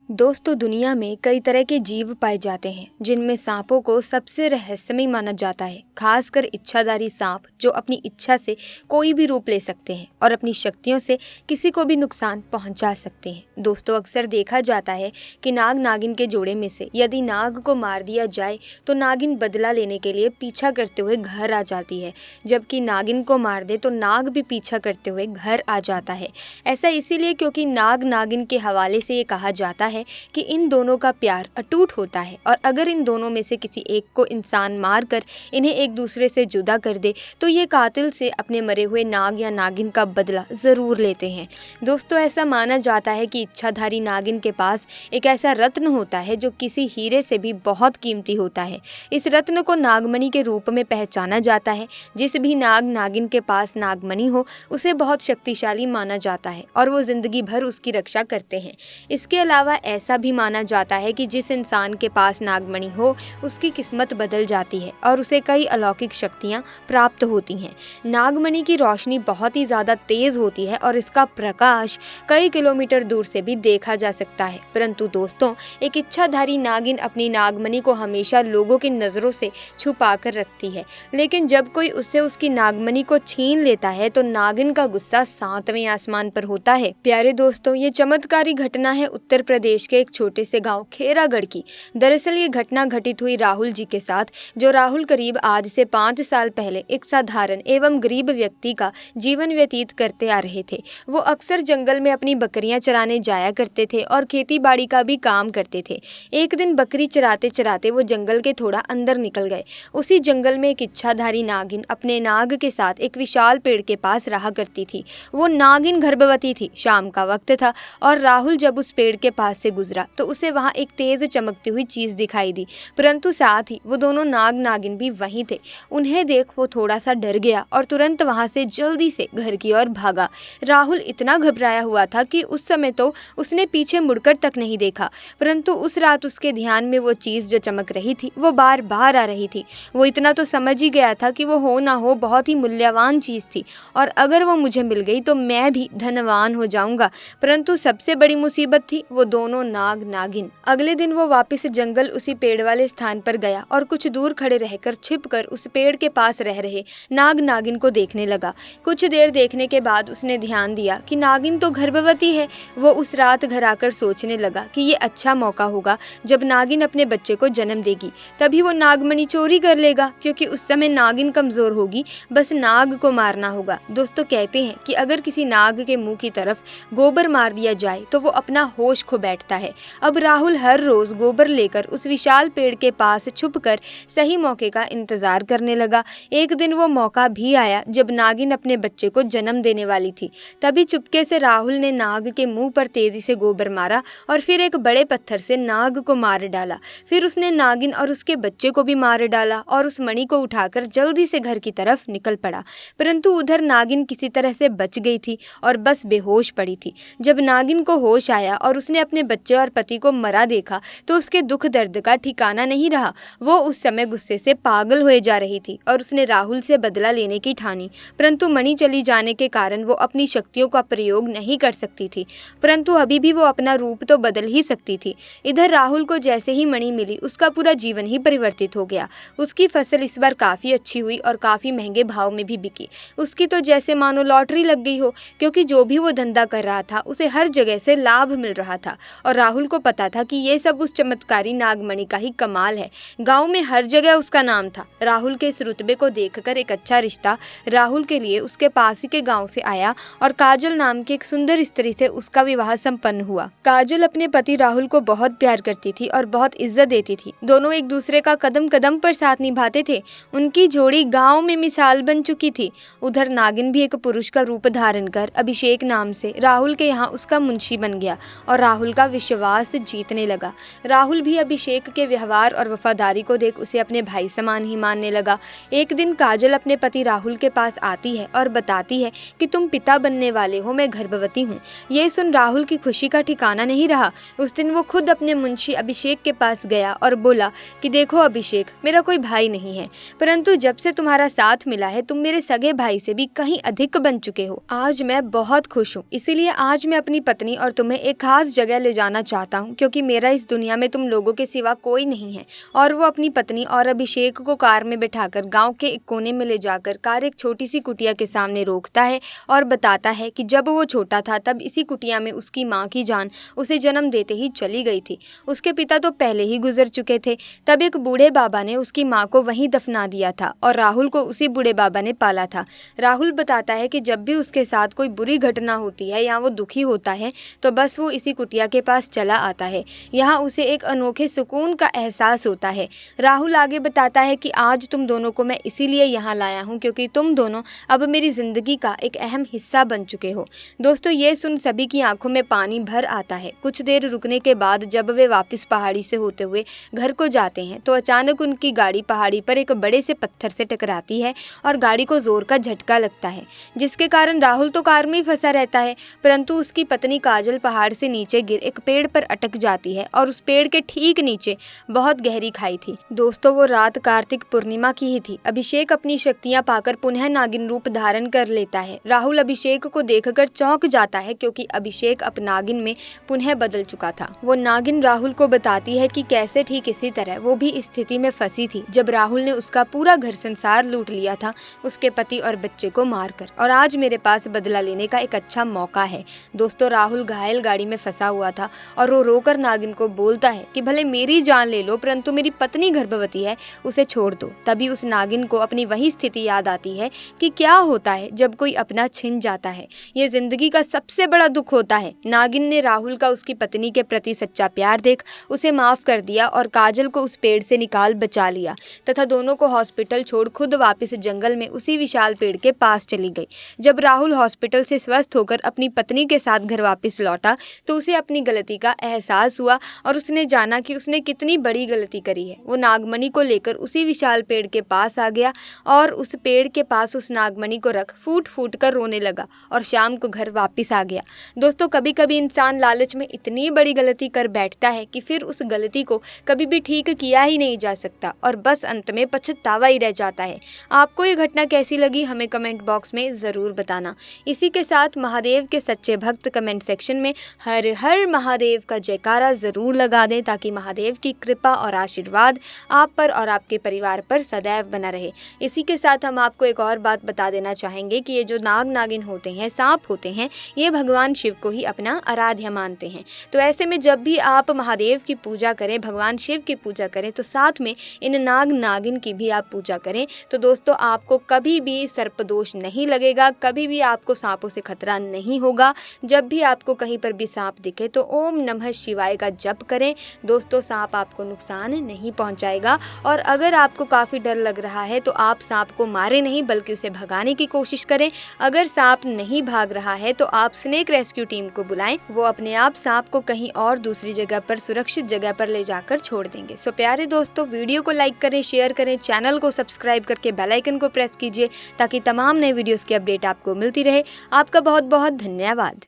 दोस्तों, दुनिया में कई तरह के जीव पाए जाते हैं जिनमें सांपों को सबसे रहस्यमय माना जाता है। खासकर इच्छाधारी सांप जो अपनी इच्छा से कोई भी रूप ले सकते हैं और अपनी शक्तियों से किसी को भी नुकसान पहुंचा सकते हैं। दोस्तों, अक्सर देखा जाता है कि नाग नागिन के जोड़े में से यदि नाग को मार दिया जाए तो नागिन बदला लेने के लिए पीछा करते हुए घर आ जाती है, जबकि नागिन को मार दे तो नाग भी पीछा करते हुए घर आ जाता है। ऐसा इसीलिए क्योंकि नाग नागिन के हवाले से ये कहा जाता है कि इन दोनों का प्यार अटूट होता है और अगर इन दोनों में से किसी एक को इंसान मारकर इन्हें एक दूसरे से जुदा कर दे तो ये कातिल से अपने मरे हुए नाग या नागिन का बदला ज़रूर लेते हैं। दोस्तों, ऐसा माना जाता है कि इच्छाधारी नागिन के पास एक ऐसा रत्न होता है जो किसी हीरे से भी बहुत कीमती होता है। इस रत्न को नागमणि के रूप में पहचाना जाता है। जिस भी नाग नागिन के पास नागमणि हो उसे बहुत शक्तिशाली माना जाता है और वो जिंदगी भर उसकी रक्षा करते हैं। इसके अलावा ऐसा भी माना जाता है कि जिस इंसान के पास नागमणि हो उसकी किस्मत बदल जाती है और उसे कई अलौकिक शक्तियां प्राप्त होती हैं। नागमणि की रोशनी बहुत ही ज़्यादा तेज होती है और इसका प्रकाश कई किलोमीटर दूर से भी देखा जा सकता है। परंतु दोस्तों, एक इच्छाधारी नागिन अपनी नागमणि को हमेशा लोगों की नज़रों से छुपा कर रखती है, लेकिन जब कोई उससे उसकी नागमणि को छीन लेता है तो नागिन का गुस्सा 7वें आसमान पर होता है। प्यारे दोस्तों, ये चमत्कारी घटना है उत्तर प्रदेश के एक छोटे से गांव खेरागढ़ की। दरअसल ये घटना घटित हुई राहुल जी के साथ, जो राहुल करीब आज से 5 साल पहले एक साधारण एवं गरीब व्यक्ति का जीवन व्यतीत करते आ रहे थे। वो अक्सर जंगल में अपनी बकरियां चराने जाया करते थे और खेती बाड़ी का भी काम करते थे। एक दिन बकरी चराते चराते वो जंगल के थोड़ा अंदर निकल गए। उसी जंगल में एक इच्छाधारी नागिन अपने नाग के साथ एक विशाल पेड़ के पास रहा करती थी। वो नागिन गर्भवती थी। शाम का वक्त था और राहुल जब उस पेड़ के पास से गुजरा तो उसे वहां एक तेज चमकती हुई चीज दिखाई दी, परंतु साथ ही वो दोनों नाग नागिन भी वहीं थे। उन्हें देख वो थोड़ा सा डर गया और तुरंत वहां से जल्दी से घर की ओर भागा। राहुल इतना घबराया हुआ था कि उस समय तो उसने पीछे मुड़कर तक नहीं देखा, परंतु उस रात उसके ध्यान में वो चीज जो चमक रही थी वो बार बार आ रही थी। वो इतना तो समझ ही गया था कि वो हो ना हो बहुत ही मूल्यवान चीज थी और अगर वो मुझे मिल गई तो मैं भी धनवान हो जाऊंगा। परंतु सबसे बड़ी मुसीबत थी वो दोनों नाग नागिन। अगले दिन वो वापस जंगल उसी पेड़ वाले स्थान पर गया और कुछ दूर खड़े रहकर छिपकर उस पेड़ के पास रह रहे नाग नागिन को देखने लगा। कुछ देर देखने के बाद उसने ध्यान दिया कि नागिन तो गर्भवती है। वो उस रात घर आकर सोचने लगा कि ये अच्छा मौका होगा जब नागिन अपने बच्चे को जन्म देगी, तभी वो नागमणि चोरी कर लेगा, क्योंकि उस समय नागिन कमजोर होगी, बस नाग को मारना होगा। दोस्तों, कहते हैं कि अगर किसी नाग के मुंह की तरफ गोबर मार दिया जाए तो वो अपना होश खो बैठता है। अब राहुल हर रोज गोबर लेकर उस विशाल पेड़ के पास छुपकर सही मौके का इंतजार करने लगा। एक दिन वो मौका भी आया जब नागिन अपने बच्चे को जन्म देने वाली थी। तभी चुपके से राहुल ने नाग के मुंह पर तेजी से गोबर मारा और फिर एक बड़े पत्थर से नाग को मार डाला। फिर उसने नागिन और उसके बच्चे को भी मार डाला और उस मणि को उठाकर जल्दी से घर की तरफ निकल पड़ा। परंतु उधर नागिन किसी तरह से बच गई थी और बस बेहोश पड़ी थी। जब नागिन को होश आया और उसने अपने बच्चे और पति को मरा देखा तो उसके दुख दर्द का ठिकाना नहीं रहा। वो उस समय गुस्से से पागल हुए जा रही थी और उसने राहुल से बदला लेने की ठानी, परंतु मणि चली जाने के कारण वो अपनी शक्तियों का प्रयोग नहीं कर सकती थी। परंतु अभी भी वो अपना रूप तो बदल ही सकती थी। इधर राहुल को जैसे ही मणि मिली उसका पूरा जीवन ही परिवर्तित हो गया। उसकी फसल इस बार काफ़ी अच्छी हुई और काफ़ी महंगे भाव में भी बिकी। उसकी तो जैसे मानो लॉटरी लग गई हो, क्योंकि जो भी वो धंधा कर रहा था उसे हर जगह से लाभ मिल रहा था और राहुल को पता था कि ये सब उस चमत्कारी नागमणि का ही कमाल है। गांव में हर जगह उसका नाम था। राहुल के इस रुतबे को देखकर एक अच्छा रिश्ता राहुल के लिए उसके पास ही के गांव से आया और काजल नाम की एक सुंदर स्त्री से उसका विवाह संपन्न हुआ। काजल अपने पति राहुल को बहुत प्यार करती थी और बहुत इज्जत देती थी। दोनों एक दूसरे का कदम कदम पर साथ निभाते थे। उनकी जोड़ी गाँव में मिसाल बन चुकी थी। उधर नागिन भी एक पुरुष का रूप धारण कर अभिषेक नाम से राहुल के यहाँ उसका मुंशी बन गया और राहुल का विश्वास जीतने लगा। राहुल भी अभिषेक के व्यवहार और वफादारी को देख उसे अपने भाई समान ही मान जानने लगा। एक दिन काजल अपने पति राहुल के पास आती है और बताती है कि तुम पिता बनने वाले हो, मैं गर्भवती हूँ। ये सुन राहुल की खुशी का ठिकाना नहीं रहा। उस दिन वो खुद अपने मुंशी अभिषेक के पास गया और बोला कि देखो अभिषेक, मेरा कोई भाई नहीं है, परंतु जब से तुम्हारा साथ मिला है तुम मेरे सगे भाई से भी कहीं अधिक बन चुके हो। आज मैं बहुत खुश हूँ, इसीलिए आज मैं अपनी पत्नी और तुम्हें एक खास जगह ले जाना चाहता हूँ, क्योंकि मेरा इस दुनिया में तुम लोगों के सिवा कोई नहीं है। और वो अपनी पत्नी और अभिषेक को कार में बैठाकर गाँव के एक कोने में ले जाकर कार एक छोटी सी कुटिया के सामने रोकता है और बताता है कि जब वो छोटा था तब इसी कुटिया में उसकी माँ की जान उसे जन्म देते ही चली गई थी। उसके पिता तो पहले ही गुजर चुके थे। तब एक बूढ़े बाबा ने उसकी माँ को वहीं दफना दिया था और राहुल को उसी बूढ़े बाबा ने पाला था। राहुल बताता है कि जब भी उसके साथ कोई बुरी घटना होती है या वो दुखी होता है तो बस वो इसी कुटिया के पास चला आता है। यहाँ उसे एक अनोखे सुकून का एहसास होता है। राहुल आगे बताता है कि आज तुम दोनों को मैं इसीलिए यहाँ लाया हूँ क्योंकि तुम दोनों अब मेरी जिंदगी का एक अहम हिस्सा बन चुके हो। दोस्तों, ये सुन सभी की आंखों में पानी भर आता है। कुछ देर रुकने के बाद जब वे वापस पहाड़ी से होते हुए घर को जाते हैं तो अचानक उनकी गाड़ी पहाड़ी पर एक बड़े से पत्थर से टकराती है और गाड़ी को जोर का झटका लगता है, जिसके कारण राहुल तो कार में ही फंसा रहता है, परंतु उसकी पत्नी काजल पहाड़ से नीचे गिर एक पेड़ पर अटक जाती है और उस पेड़ के ठीक नीचे बहुत गहरी खाई थी। दोस्तों, वो रात कार्तिक पूर्णिमा की ही थी। अभिषेक अपनी शक्तियां पाकर पुनः नागिन रूप धारण कर लेता है। राहुल अभिषेक को देखकर चौंक जाता है क्योंकि अभिषेक अब नागिन में पुनः बदल चुका था। वो नागिन राहुल को बताती है कि कैसे ठीक इसी तरह वो भी इस स्थिति में फंसी थी जब राहुल ने उसका पूरा घर संसार लूट लिया था, उसके पति और बच्चे को मारकर, और आज मेरे पास बदला लेने का एक अच्छा मौका है। दोस्तों, राहुल घायल गाड़ी में फंसा हुआ था और वो रोकर नागिन को बोलता है कि भले मेरी जान ले लो परंतु मेरी पत्नी गर्भवती है, उसे छोड़ दो। तभी उस नागिन को अपनी वही स्थिति याद आती है कि क्या होता है जब कोई अपना छिन जाता है। ये जिंदगी का सबसे बड़ा दुख होता है। नागिन ने राहुल का उसकी पत्नी के प्रति सच्चा प्यार देख उसे माफ कर दिया और काजल को उस पेड़ से निकाल बचा लिया तथा दोनों को हॉस्पिटल छोड़ खुद वापस जंगल में उसी विशाल पेड़ के पास चली गई। जब राहुल हॉस्पिटल से स्वस्थ होकर अपनी पत्नी के साथ घर वापस लौटा तो उसे अपनी गलती का एहसास हुआ और उसने जाना कि उसने कितनी बड़ी गलती करी है। वो नागमणि को लेकर उसी विशाल पेड़ के पास आ गया और उस पेड़ के पास उस नागमणि को रख फूट फूट कर रोने लगा और शाम को घर वापस आ गया। दोस्तों, कभी कभी इंसान लालच में इतनी बड़ी गलती कर बैठता है कि फिर उस गलती को कभी भी ठीक किया ही नहीं जा सकता और बस अंत में पछतावा ही रह जाता है। आपको ये घटना कैसी लगी हमें कमेंट बॉक्स में ज़रूर बताना। इसी के साथ महादेव के सच्चे भक्त कमेंट सेक्शन में हर हर महादेव का जयकारा ज़रूर लगा दें ताकि महादेव की कृपा और आशीर्वाद आप पर और आपके परिवार पर सदैव बना रहे। इसी के साथ हम आपको एक और बात बता देना चाहेंगे कि ये जो नाग नागिन होते हैं, सांप होते हैं, ये भगवान शिव को ही अपना आराध्य मानते हैं। तो ऐसे में जब भी आप महादेव की पूजा करें, भगवान शिव की पूजा करें, तो साथ में इन नाग नागिन की भी आप पूजा करें। तो दोस्तों, आपको कभी भी सर्पदोष नहीं लगेगा, कभी भी आपको सांपों से खतरा नहीं होगा। जब भी आपको कहीं पर भी सांप दिखे तो ओम नमः शिवाय का जप करें। दोस्तों, सांप आपको नुकसान नहीं पहुंचाएगा और अगर आपको काफ़ी डर लग रहा है तो आप सांप को मारे नहीं बल्कि उसे भगाने की कोशिश करें। अगर सांप नहीं भाग रहा है तो आप स्नेक रेस्क्यू टीम को बुलाएं, वो अपने आप सांप को कहीं और दूसरी जगह पर सुरक्षित जगह पर ले जाकर छोड़ देंगे। सो प्यारे दोस्तों, वीडियो को लाइक करें, शेयर करें, चैनल को सब्सक्राइब करके बेल आइकन को प्रेस कीजिए ताकि तमाम नए वीडियोस की अपडेट आपको मिलती रहे। आपका बहुत बहुत धन्यवाद।